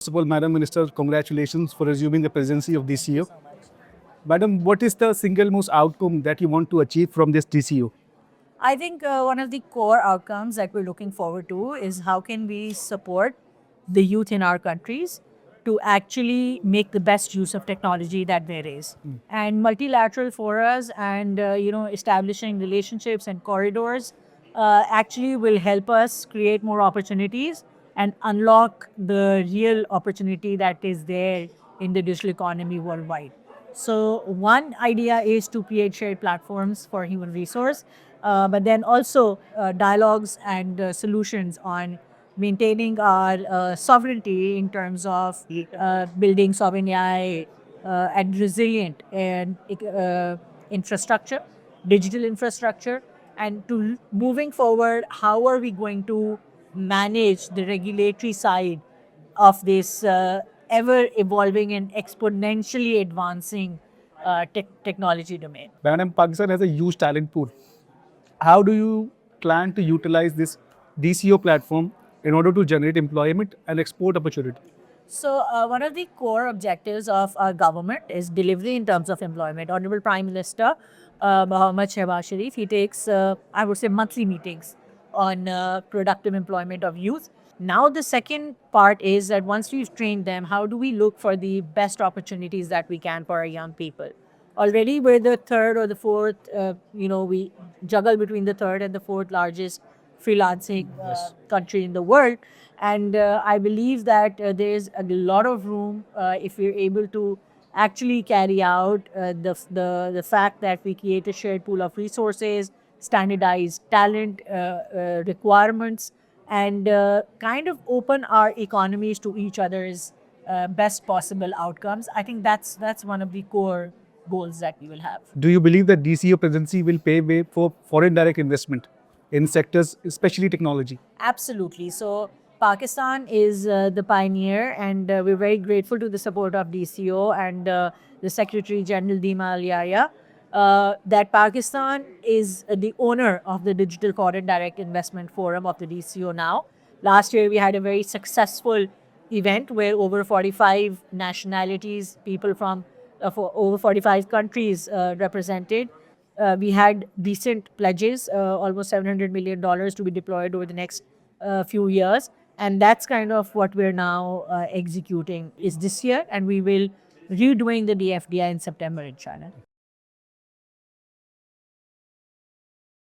First of all, Madam Minister, congratulations for assuming the presidency of DCO. Madam, what is the single most outcome that you want to achieve from this DCO? I think one of the core outcomes that we're looking forward to is how can we support the youth in our countries to actually make the best use of technology that there is. And multilateral forums and establishing relationships and corridors actually will help us create more opportunities and unlock the real opportunity that is there in the digital economy worldwide. So one idea is to create shared platforms for human resource, but then also dialogues and solutions on maintaining our sovereignty in terms of building sovereign AI and resilient and infrastructure, digital infrastructure, and to moving forward, how are we going to manage the regulatory side of this ever evolving and exponentially advancing technology domain? Madam, Pakistan has a huge talent pool. How do you plan to utilize this DCO platform in order to generate employment and export opportunity? So, one of the core objectives of our government is delivery in terms of employment. Honorable Prime Minister Muhammad Shehbaz Sharif, he takes, I would say, monthly meetings on productive employment of youth. Now, the second part is that once we've trained them, how do we look for the best opportunities that we can for our young people? Already, we're the third or the fourth, we juggle between the third and the fourth largest freelancing country in the world. And I believe that there's a lot of room if we're able to actually carry out the fact that we create a shared pool of resources, standardized talent requirements, and kind of open our economies to each other's best possible outcomes. I think that's one of the core goals that we will have. Do you believe that DCO presidency will pave way for foreign direct investment in sectors, especially technology? Absolutely. So Pakistan is the pioneer, and we're very grateful to the support of DCO and the Secretary General Dima Al Yahya. That Pakistan is the owner of the Digital Foreign Direct Investment Forum of the DCO now. Last year, we had a very successful event where over 45 nationalities, people from over 45 countries represented. We had decent pledges, almost $700 million to be deployed over the next few years. And that's kind of what we're now executing is this year. And we will redoing the DFDI in September in China.